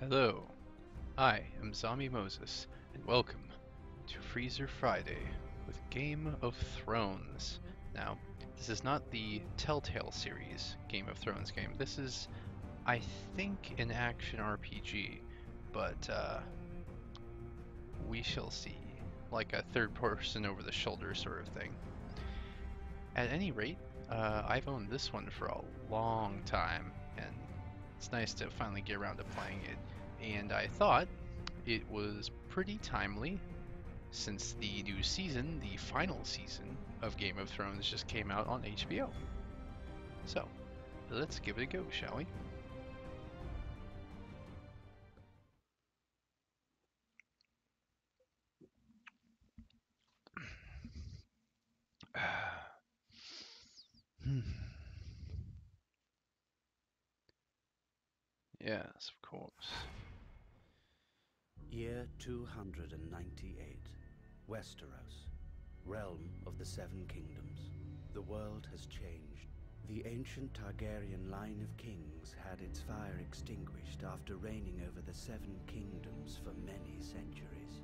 Hello, I am Zombie Moses, and welcome to Freezer Friday with Game of Thrones. Now, this is not the Telltale series Game of Thrones game. This is, I think, an action RPG, but we shall see. Like a third person over the shoulder sort of thing. At any rate, I've owned this one for a long time, and it's nice to finally get around to playing it. And I thought it was pretty timely since the new season, the final season of Game of Thrones, just came out on HBO. So, let's give it a go, shall we? Yes, of course. Year 298. Westeros. Realm of the Seven Kingdoms. The world has changed. The ancient Targaryen line of kings had its fire extinguished after reigning over the Seven Kingdoms for many centuries.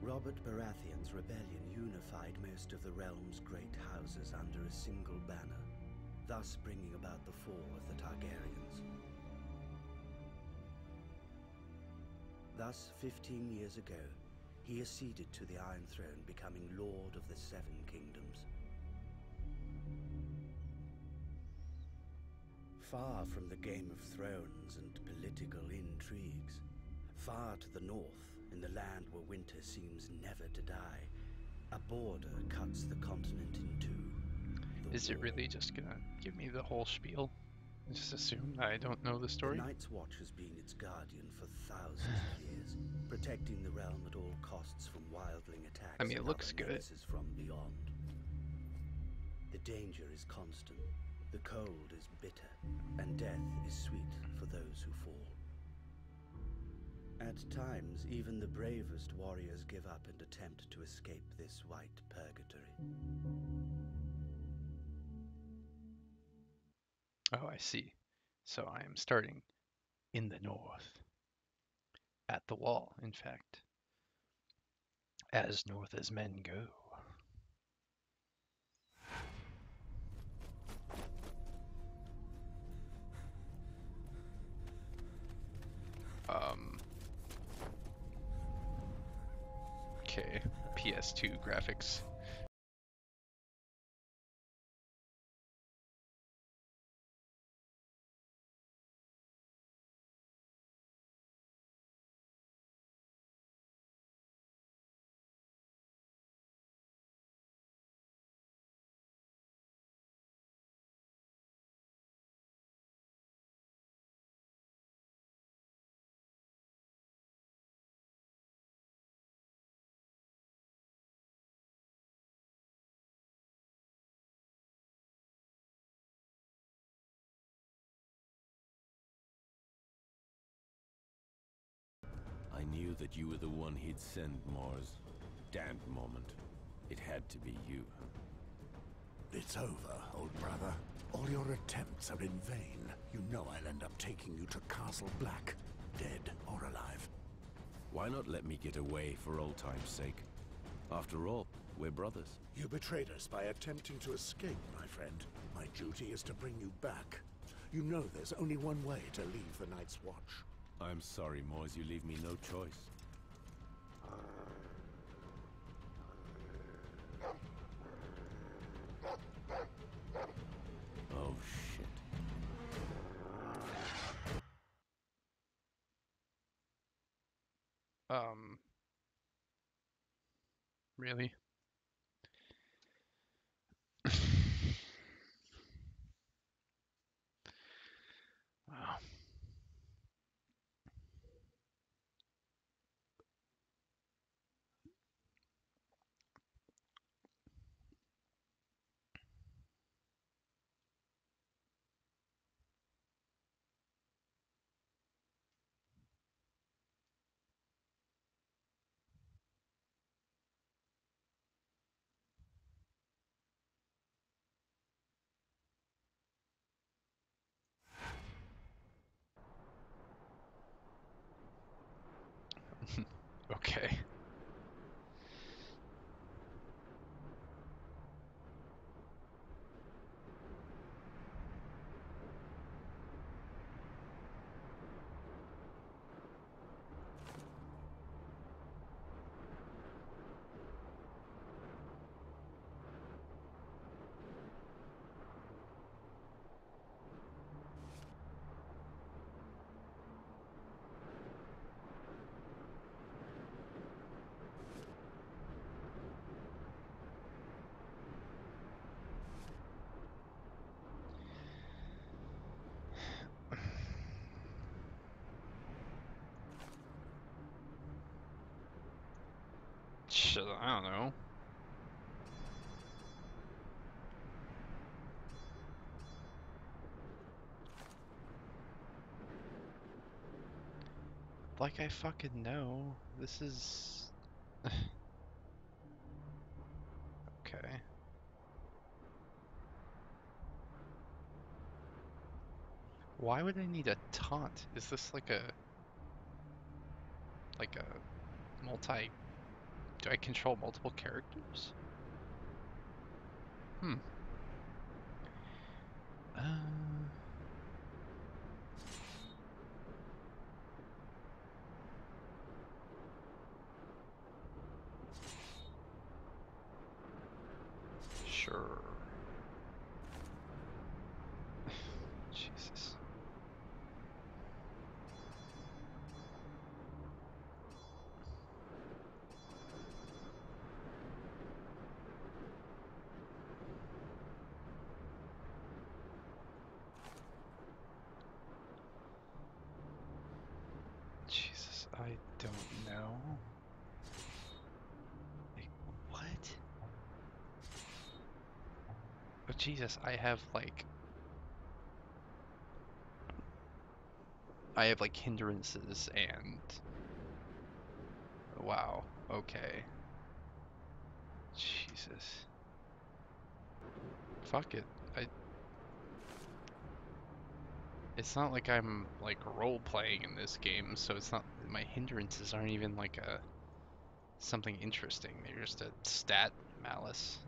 Robert Baratheon's rebellion unified most of the realm's great houses under a single banner, thus bringing about the fall of the Targaryens. Thus, 15 years ago, he acceded to the Iron Throne, becoming Lord of the Seven Kingdoms. Far from the Game of Thrones and political intrigues, far to the north, in the land where winter seems never to die, a border cuts the continent in two. Is it really just gonna give me the whole spiel? Just assume that I don't know the story? The Night's Watch has been its guardian for thousands of years, protecting the realm at all costs from wildling attacks. I mean, it looks good. From beyond. The danger is constant, the cold is bitter, and death is sweet for those who fall. At times, even the bravest warriors give up and attempt to escape this white purgatory. Oh, I see. So I am starting in the north. At the wall, in fact. As north as men go. Okay, PS2 graphics. I knew that you were the one he'd send, Mars. Damned moment. It had to be you. It's over, old brother. All your attempts are in vain. You know I'll end up taking you to Castle Black, dead or alive. Why not let me get away for old time's sake? After all, we're brothers. You betrayed us by attempting to escape, my friend. My duty is to bring you back. You know there's only one way to leave the Night's Watch. I'm sorry, Mars, you leave me no choice. Oh, shit. Really? Wow. Okay. Shit, I don't know. Like I fucking know. This is... Okay. Why would I need a taunt? Is this like a... Like a multi... Do I control multiple characters? Hmm. Uh... Sure. Jesus. Jesus, I don't know. Like, what? Oh, Jesus, I have like hindrances and wow, okay. Jesus. Fuck it. I It's not like I'm like role playing in this game, so it's not my hindrances aren't even like a something interesting. They're just a stat malice.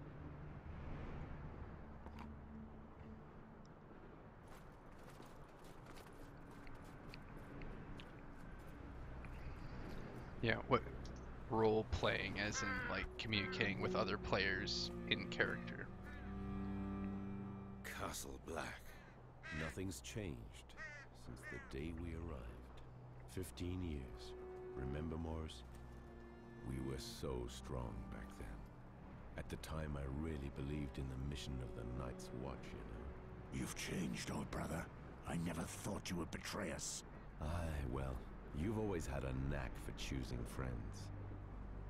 Yeah, what role playing as in like communicating with other players in character. Castle Black. Nothing's changed since the day we arrived. 15 years. Remember, Morris? We were so strong back then. At the time, I really believed in the mission of the Night's Watch, you know. You've changed, old brother. I never thought you would betray us. Aye, well, you've always had a knack for choosing friends.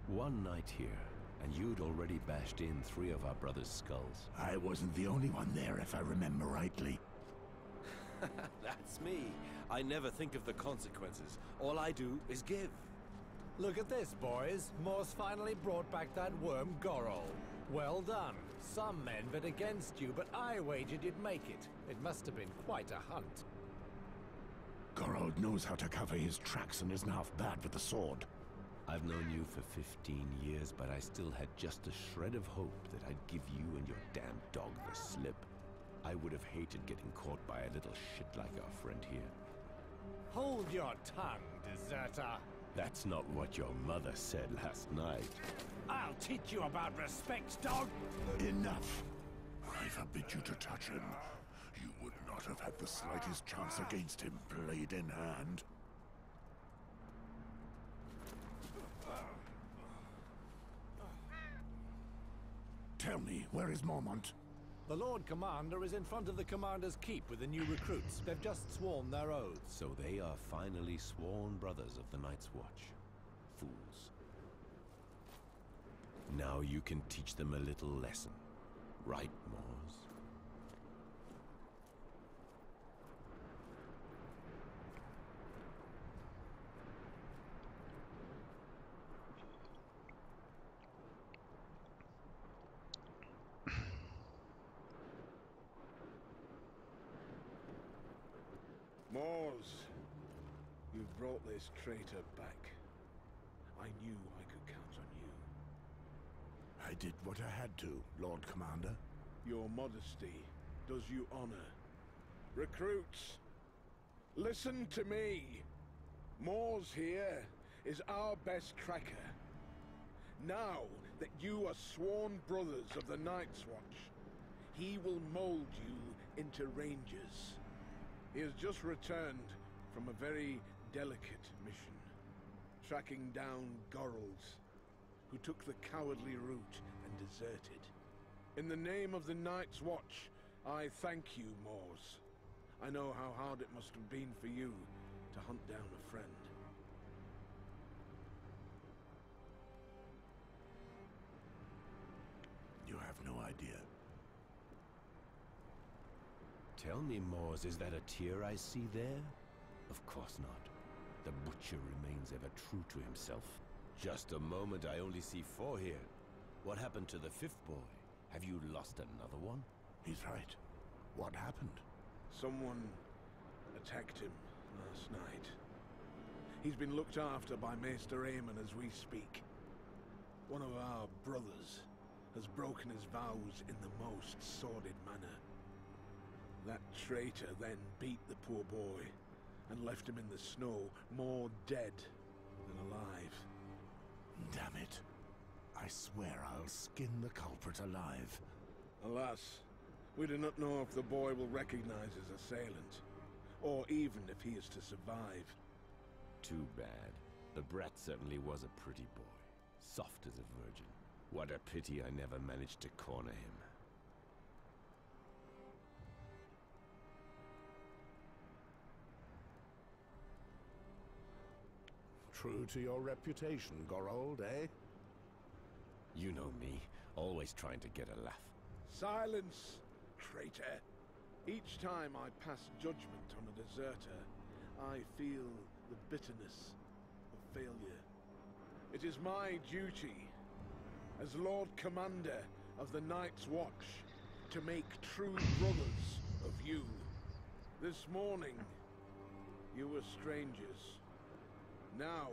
One night here, and you'd already bashed in 3 of our brothers' skulls. I wasn't the only one there, if I remember rightly. That's me. I never think of the consequences. All I do is give. Look at this, boys. Morse finally brought back that worm Gorol. Well done. Some men bet against you, but I wagered you'd make it. It must have been quite a hunt. Gorold knows how to cover his tracks and isn't half bad with the sword. I've known you for 15 years, but I still had just a shred of hope that I'd give you and your damn dog the slip. I would have hated getting caught by a little shit like our friend here. Hold your tongue, deserter. That's not what your mother said last night. I'll teach you about respect, dog. Enough! I forbid you to touch him. You would not have had the slightest chance against him, blade in hand. Tell me, where is Mormont? The Lord Commander is in front of the Commander's Keep with the new recruits. They've just sworn their oaths. So they are finally sworn brothers of the Night's Watch. Fools. Now you can teach them a little lesson. Right, Mors? Mors, you've brought this traitor back. I knew I could count on you. I did what I had to, Lord Commander. Your modesty does you honor. Recruits, listen to me. Mors here is our best tracker. Now that you are sworn brothers of the Night's Watch, he will mold you into rangers. He has just returned from a very delicate mission, tracking down Gorals, who took the cowardly route and deserted. In the name of the Night's Watch, I thank you, Mors. I know how hard it must have been for you to hunt down a friend. You have no idea. Tell me, Mors, is that a tear I see there? Of course not. The butcher remains ever true to himself. Just a moment, I only see 4 here. What happened to the 5th boy? Have you lost another one? He's right. What happened? Someone attacked him last night. He's been looked after by Maester Aemon as we speak. One of our brothers has broken his vows in the most sordid manner. That traitor then beat the poor boy and left him in the snow, more dead than alive. Damn it. I swear I'll skin the culprit alive. Alas, we do not know if the boy will recognize his assailant, or even if he is to survive. Too bad. The brat certainly was a pretty boy. Soft as a virgin. What a pity I never managed to corner him. True to your reputation, Gorold, eh? You know me, always trying to get a laugh. Silence, traitor! Each time I pass judgment on a deserter, I feel the bitterness of failure. It is my duty, as Lord Commander of the Night's Watch, to make true brothers of you. This morning, you were strangers. Now,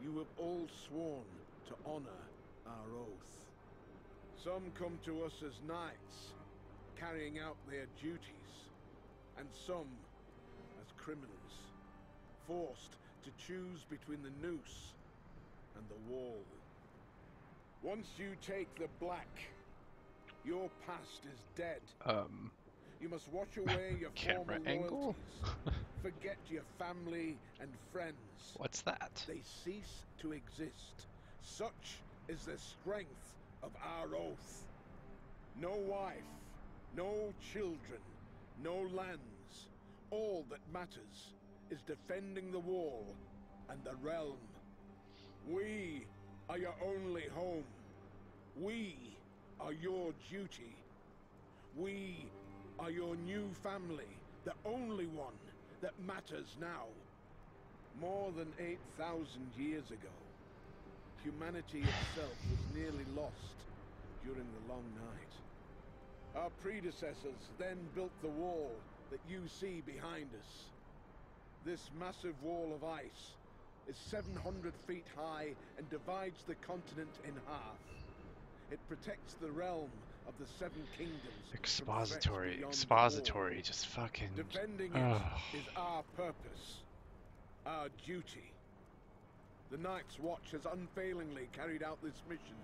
you have all sworn to honor our oath. Some come to us as knights, carrying out their duties, and some as criminals, forced to choose between the noose and the wall. Once you take the black, your past is dead. You must wash away your Camera former angle? loyalties, forget your family and friends. What's that? They cease to exist. Such is the strength of our oath. No wife, no children, no lands. All that matters is defending the wall and the realm. We are your only home. We are your duty. We are your new family, the only one that matters now. More than 8,000 years ago, humanity itself was nearly lost during the long night. Our predecessors then built the wall that you see behind us. This massive wall of ice is 700 feet high and divides the continent in half. It protects the realm of the Seven Kingdoms. Expository, just fucking... Defending it is our purpose, our duty. The Night's Watch has unfailingly carried out this mission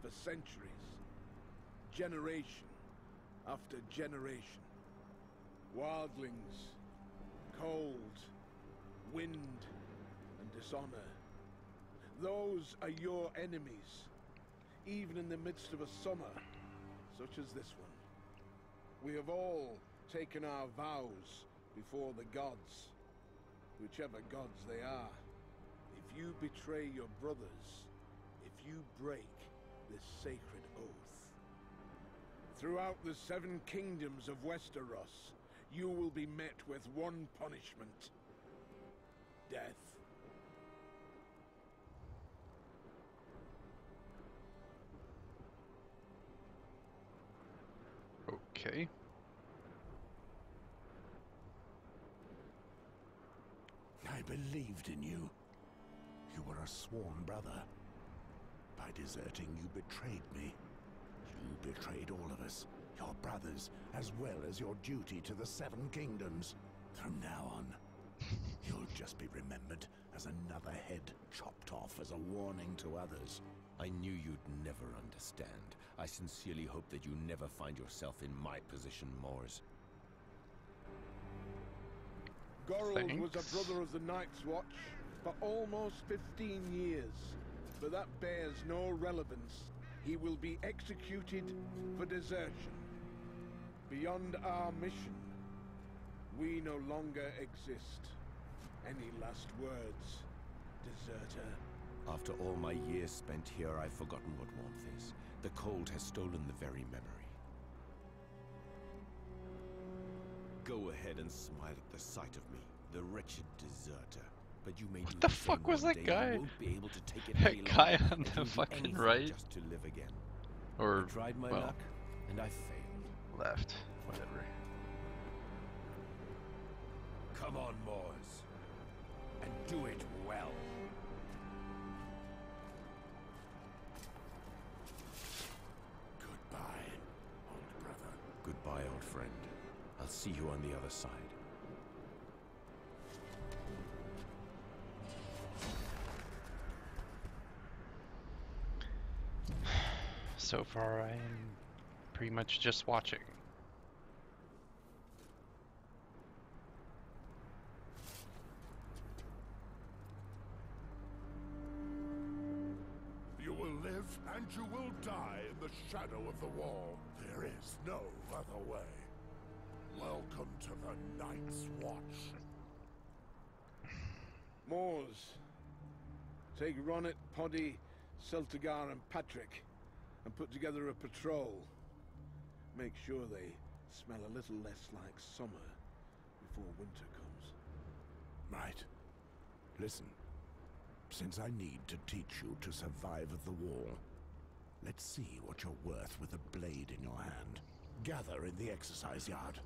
for centuries, generation after generation. Wildlings, cold, wind, and dishonor. Those are your enemies, even in the midst of a summer such as this one. We have all taken our vows before the gods, whichever gods they are. If you betray your brothers, if you break this sacred oath, throughout the 7 kingdoms of Westeros, you will be met with one punishment: death. Okay. I believed in you. You were a sworn brother. By deserting, you betrayed me. You betrayed all of us, your brothers, as well as your duty to the Seven Kingdoms. From now on, you'll just be remembered as another head chopped off as a warning to others. I knew you'd never understand. I sincerely hope that you never find yourself in my position, Mors. Gorold was Thanks. a brother of the Night's Watch for almost 15 years, but that bears no relevance. He will be executed for desertion. Beyond our mission, we no longer exist. Any last words, deserter? After all my years spent here, I've forgotten what warmth is. The cold has stolen the very memory. Go ahead and smile at the sight of me, the wretched deserter. But you may do the same fuck was one that day. guy? You won't be able to take it That any guy longer, on and the you'll do fucking anything right? just to live again. Or, I tried my well, luck, and I failed. left. Whatever. Come on, Mors, and do it well. Goodbye, old brother. Goodbye, old friend. I'll see you on the other side. So far, I am pretty much just watching. You will live and you will die in the shadow of the wall. There is no other way. Welcome to the Night's Watch. Moors, take Ronnet, Poddy, Celtigar and Patrick and put together a patrol. Make sure they smell a little less like summer before winter comes. Right. Listen. Since I need to teach you to survive at the wall, let's see what you're worth with a blade in your hand. Gather in the exercise yard.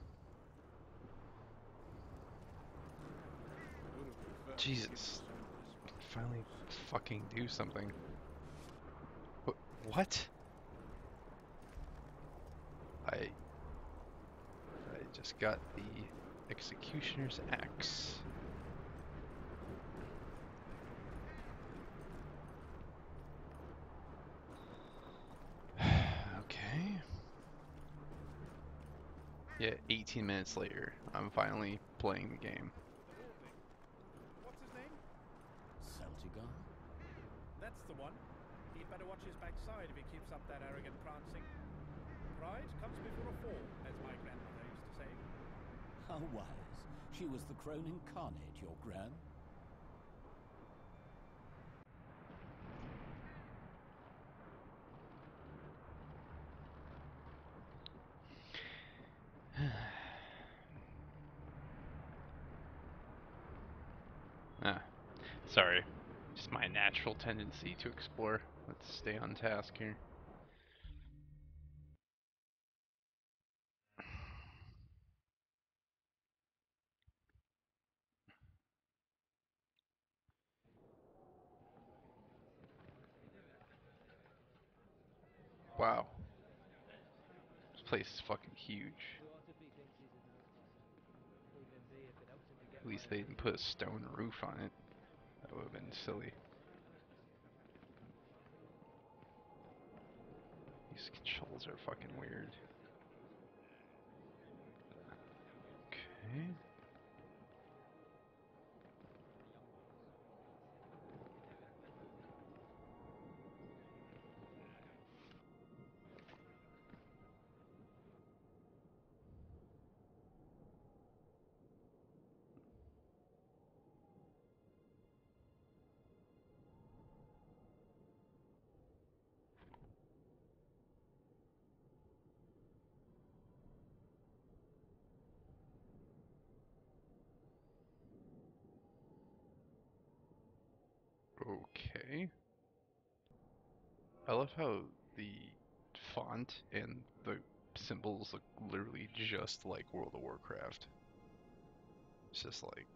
Jesus. Finally fucking do something. What? I just got the Executioner's Axe. Okay. Yeah, 18 minutes later, I'm finally playing the game. What's his name? Celtigar? That's the one. He'd better watch his backside if he keeps up that arrogant prancing. Pride comes before a fall, as my grandmother used to say. How wise. She was the crone incarnate, your gran. Ah, sorry. Just my natural tendency to explore. Let's stay on task here. Wow. This place is fucking huge. At least they didn't put a stone roof on it. That would have been silly. These controls are fucking weird. Okay. Okay. I love how the font and the symbols look literally just like World of Warcraft. It's just like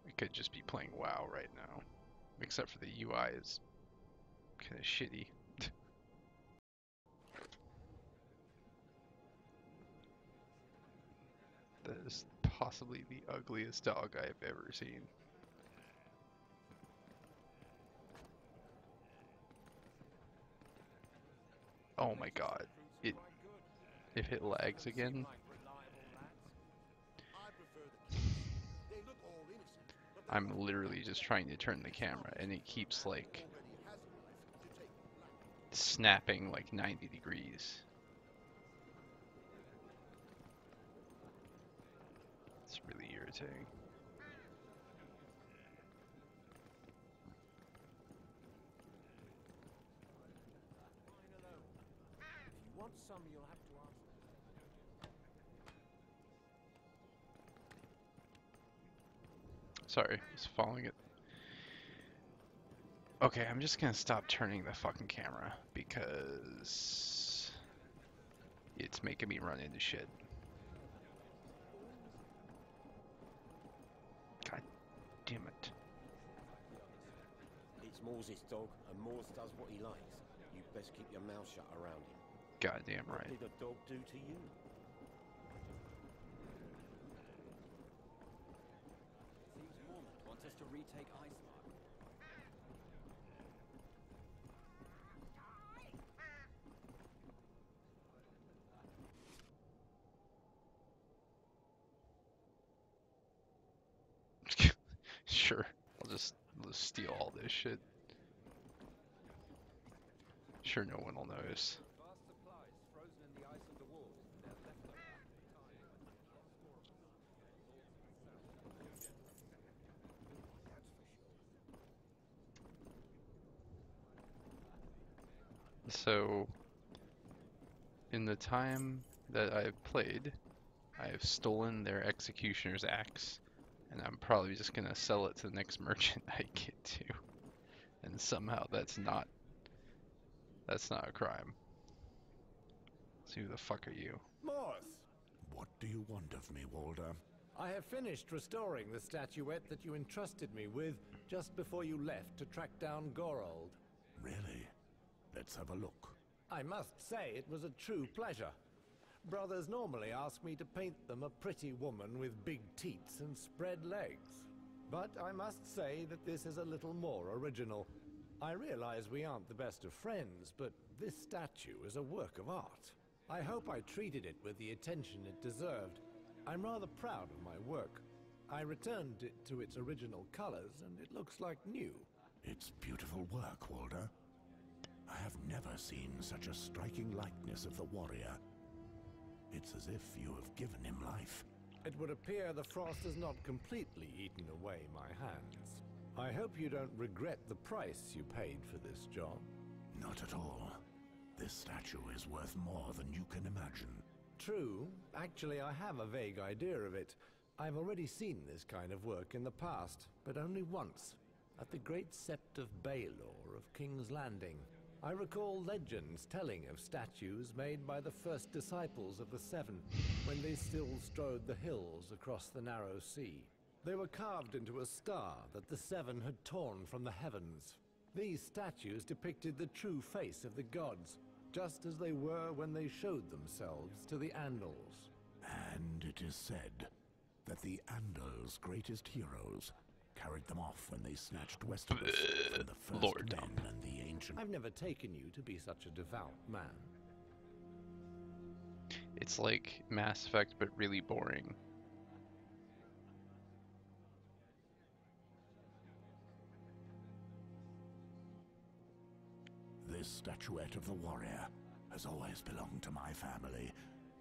We could just be playing WoW right now, except for the UI is kind of shitty. That is possibly the ugliest dog I've ever seen. Oh my god. If it lags again. I'm literally just trying to turn the camera and it keeps like snapping like 90 degrees. It's really irritating. Sorry, I was following it. Okay, I'm just gonna stop turning the fucking camera because it's making me run into shit. God damn it. It's Moore's dog, and Moores does what he likes. You best keep your mouth shut around him. Goddamn right. What did a dog do to you? Seems Mormont wants us to retake Iceland. Sure, I'll just steal all this shit. Sure, no one will notice. So, in the time that I've played, I have stolen their executioner's axe, and I'm probably just gonna sell it to the next merchant I get to. And somehow that's not a crime. So who the fuck are you? Morse! What do you want of me, Walder? I have finished restoring the statuette that you entrusted me with just before you left to track down Gorold. Really? Let's have a look. I must say it was a true pleasure. Brothers normally ask me to paint them a pretty woman with big teats and spread legs. But I must say that this is a little more original. I realize we aren't the best of friends, but this statue is a work of art. I hope I treated it with the attention it deserved. I'm rather proud of my work. I returned it to its original colors, and it looks like new. It's beautiful work, Walder. I have never seen such a striking likeness of the warrior. It's as if you have given him life. It would appear the frost has not completely eaten away my hands. I hope you don't regret the price you paid for this job. Not at all. This statue is worth more than you can imagine. True. Actually, I have a vague idea of it. I've already seen this kind of work in the past, but only once, at the Great Sept of Baelor of King's Landing. I recall legends telling of statues made by the first disciples of the Seven, when they still strode the hills across the narrow sea. They were carved into a star that the Seven had torn from the heavens. These statues depicted the true face of the gods, just as they were when they showed themselves to the Andals. And it is said that the Andals' greatest heroes carried them off when they snatched Westeros from the first Lord men and the ancient... I've never taken you to be such a devout man. It's like Mass Effect, but really boring. This statuette of the warrior has always belonged to my family,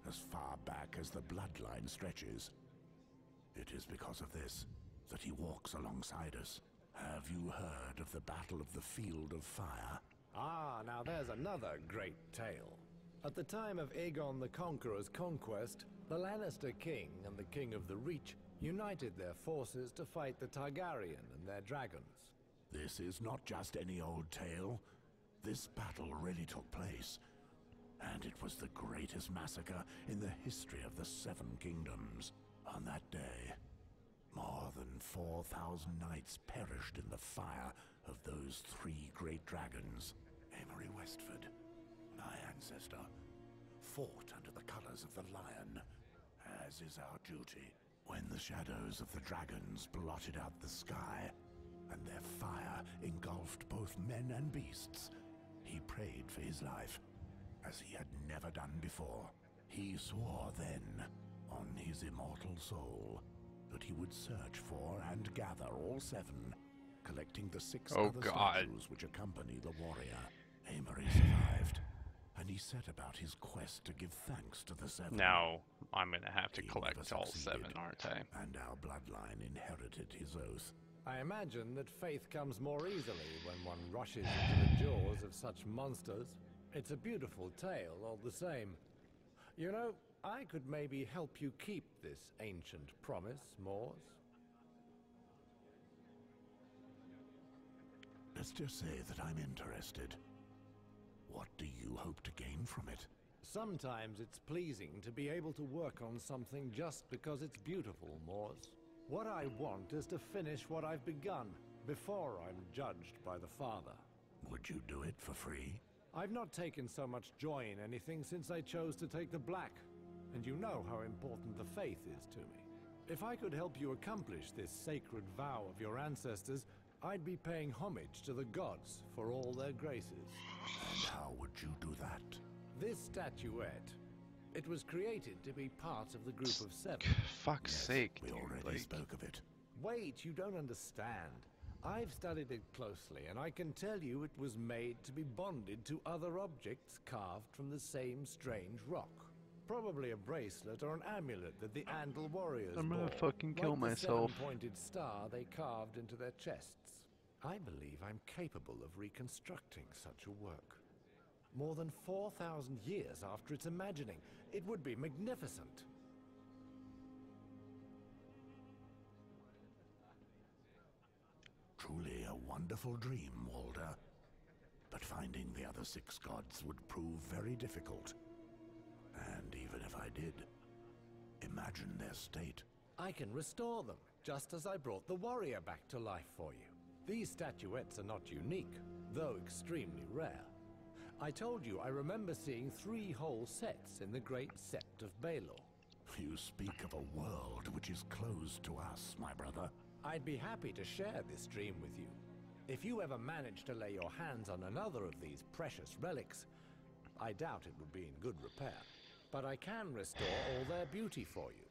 as far back as the bloodline stretches. It is because of this that he walks alongside us. Have you heard of the Battle of the Field of Fire? Ah, now there's another great tale. At the time of Aegon the Conqueror's conquest, the Lannister king and the King of the Reach united their forces to fight the Targaryen and their dragons. This is not just any old tale. This battle really took place, and it was the greatest massacre in the history of the Seven Kingdoms. On that day, More than 4,000 knights perished in the fire of those 3 great dragons. Amory Westford, my ancestor, fought under the colors of the lion, as is our duty. When the shadows of the dragons blotted out the sky, and their fire engulfed both men and beasts, he prayed for his life, as he had never done before. He swore then, on his immortal soul, that he would search for and gather all 7, collecting the 6 Oh, other God. statues which accompany the warrior. Amory survived, and he set about his quest to give thanks to the 7. Now I'm gonna have to He collect never all succeeded, 7, aren't I? and our bloodline inherited his oath. I imagine that faith comes more easily when one rushes into the jaws of such monsters. It's a beautiful tale all the same. You know, I could maybe help you keep this ancient promise, Moors. Let's just say that I'm interested. What do you hope to gain from it? Sometimes it's pleasing to be able to work on something just because it's beautiful, Moors. What I want is to finish what I've begun, before I'm judged by the Father. Would you do it for free? I've not taken so much joy in anything since I chose to take the black, and you know how important the faith is to me. If I could help you accomplish this sacred vow of your ancestors, I'd be paying homage to the gods for all their graces. And how would you do that? This statuette, it was created to be part of the group of 7. Fuck's sake, We dude, already like, spoke of it. Wait, you don't understand. I've studied it closely, and I can tell you it was made to be bonded to other objects carved from the same strange rock. Probably a bracelet or an amulet that the Andal warriors I'm gonna bore, fucking kill like myself. the 7-pointed star they carved into their chests. I believe I'm capable of reconstructing such a work. More than 4,000 years after its imagining, it would be magnificent. Truly a wonderful dream, Walder. But finding the other 6 gods would prove very difficult. And even if I did, imagine their state. I can restore them, just as I brought the warrior back to life for you. These statuettes are not unique, though extremely rare. I told you I remember seeing 3 whole sets in the Great Sept of Baelor. You speak of a world which is closed to us, my brother. I'd be happy to share this dream with you. If you ever manage to lay your hands on another of these precious relics, I doubt it would be in good repair. But I can restore all their beauty for you.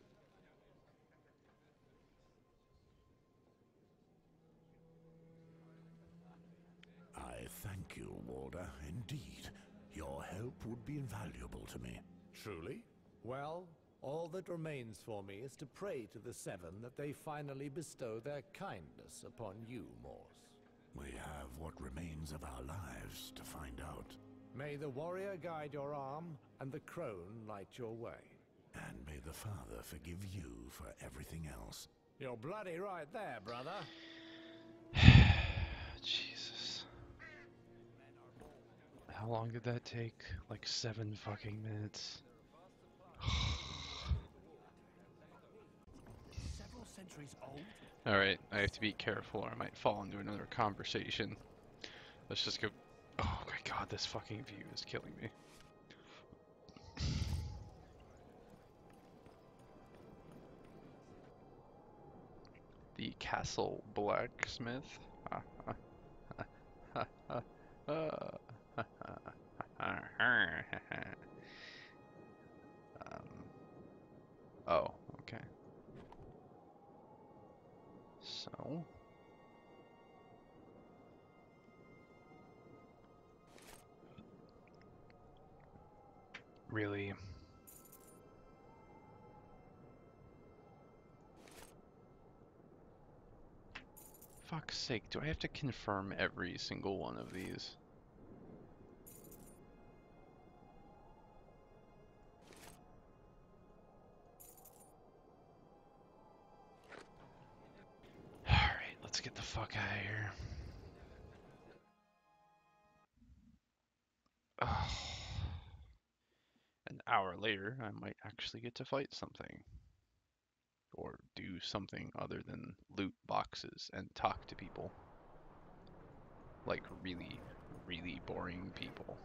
I thank you, Walder. Indeed, your help would be invaluable to me. Truly? Well, all that remains for me is to pray to the 7 that they finally bestow their kindness upon you, Moors. We have what remains of our lives to find out. May the warrior guide your arm, and the crone light your way. And may the Father forgive you for everything else. You're bloody right there, brother. Jesus. How long did that take? Like 7 fucking minutes. Several centuries old? Alright, I have to be careful or I might fall into another conversation. Let's just go. Oh my god, this fucking view is killing me. The Castle Blacksmith. Oh, okay. So. Really? Fuck's sake, do I have to confirm every single one of these? Alright, let's get the fuck out of here. Ugh. An hour later, I might actually get to fight something. or do something other than loot boxes and talk to people. Like really, really boring people.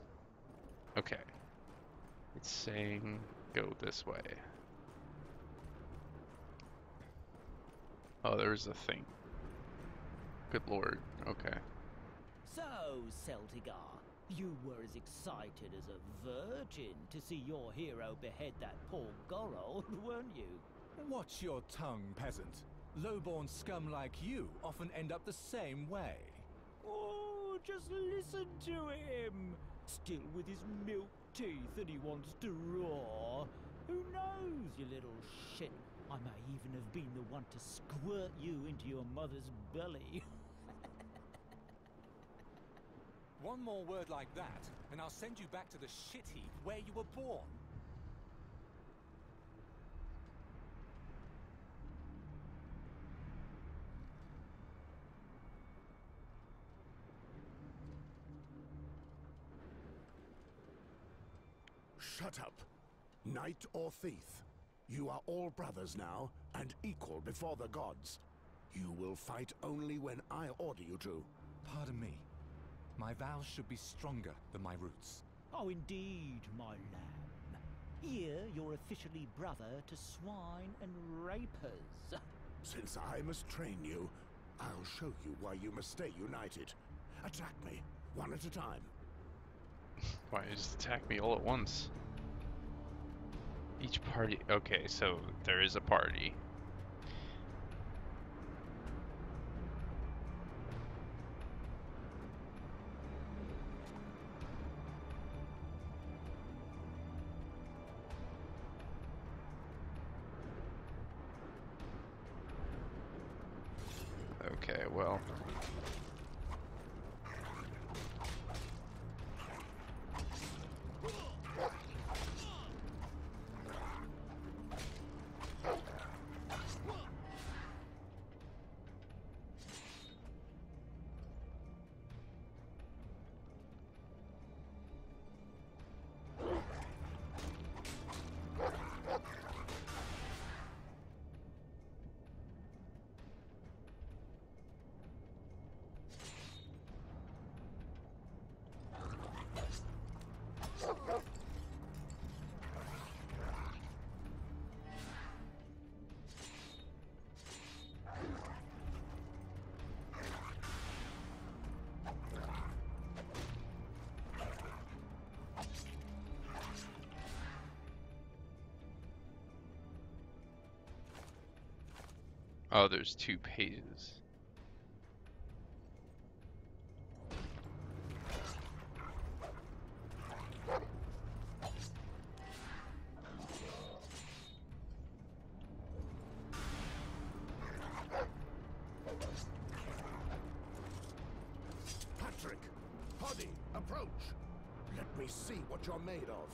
Okay. It's saying go this way. Oh, there's a thing. Good lord. Okay. So, Celtigar, you were as excited as a virgin to see your hero behead that poor Gorold, weren't you? Watch your tongue, peasant. Low-born scum like you often end up the same way. Oh, just listen to him! Still with his milk teeth and he wants to roar. Who knows, you little shit? I may even have been the one to squirt you into your mother's belly. One more word like that, and I'll send you back to the shit heap where you were born. Shut up! Knight or thief, you are all brothers now, and equal before the gods. You will fight only when I order you to. Pardon me. My vows should be stronger than my roots. Oh, indeed, my lamb. Here you're officially brother to swine and rapers. Since I must train you, I'll show you why you must stay united. Attack me, one at a time. Why don't you just attack me all at once? Each party. Okay, so there is a party. Okay, well. Oh, there's 2 pages. Patrick! Hoddy, approach! Let me see what you're made of.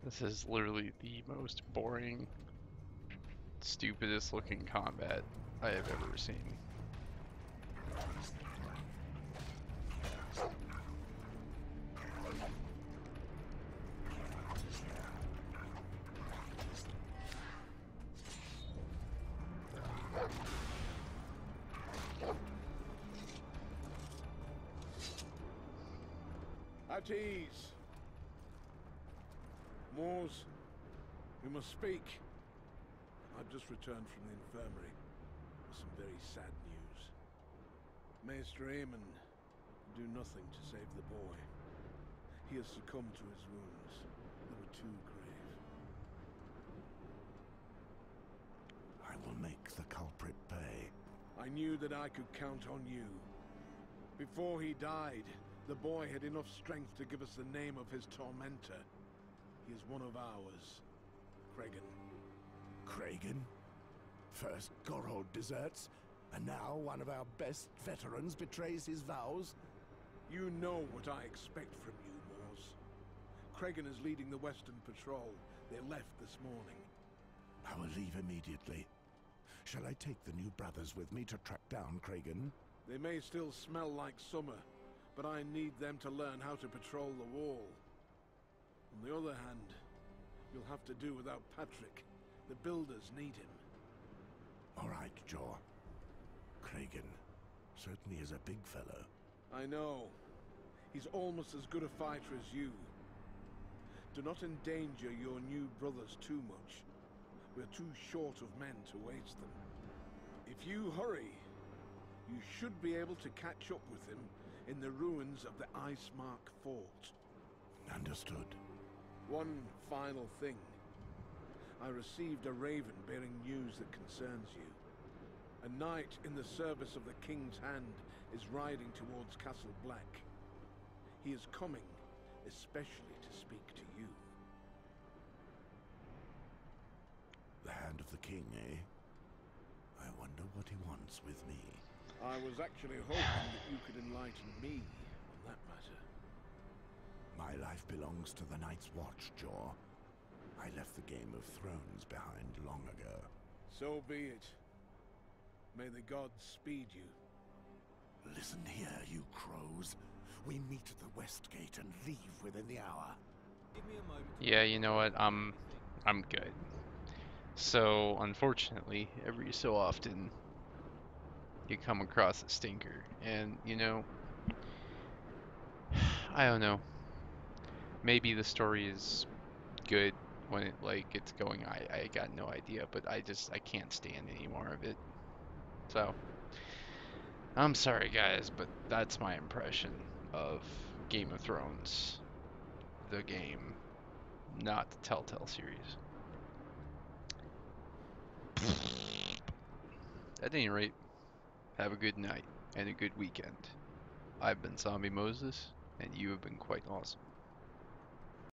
This is literally the most boring, stupidest looking combat I have ever seen. At ease. Moors, we must speak. I've just returned from the infirmary with some very sad news. Maester Aemon do nothing to save the boy. He has succumbed to his wounds. They were too grave. I will make the culprit pay. I knew that I could count on you. Before he died, the boy had enough strength to give us the name of his tormentor. He is one of ours, Cregan. Cregan? First Gorhold deserts, and now one of our best veterans betrays his vows? You know what I expect from you, Moors. Cregan is leading the Western Patrol. They left this morning. I will leave immediately. Shall I take the new brothers with me to track down Cregan? They may still smell like summer, but I need them to learn how to patrol the wall. On the other hand, you'll have to do without Patrick. The builders need him. All right, Jor. Cregan certainly is a big fellow. I know. He's almost as good a fighter as you. Do not endanger your new brothers too much. We're too short of men to waste them. If you hurry, you should be able to catch up with him in the ruins of the Icemark Fort. Understood. One final thing. I received a raven bearing news that concerns you. A knight in the service of the King's Hand is riding towards Castle Black. He is coming, especially to speak to you. The Hand of the King, eh? I wonder what he wants with me. I was actually hoping that you could enlighten me on that matter. My life belongs to the Night's Watch, Jor. I left the Game of Thrones behind long ago. So be it. May the gods speed you. Listen here, you crows. We meet at the West Gate and leave within the hour. Give me a moment. Yeah, you know what? I'm good. So, unfortunately, every so often you come across a stinker, and you know, I don't know. Maybe the story is good when it gets going. I got no idea, but I can't stand any more of it. So, I'm sorry guys, but that's my impression of Game of Thrones, the game, not the Telltale series. At any rate, have a good night and a good weekend. I've been Zombie Moses, and you have been quite awesome.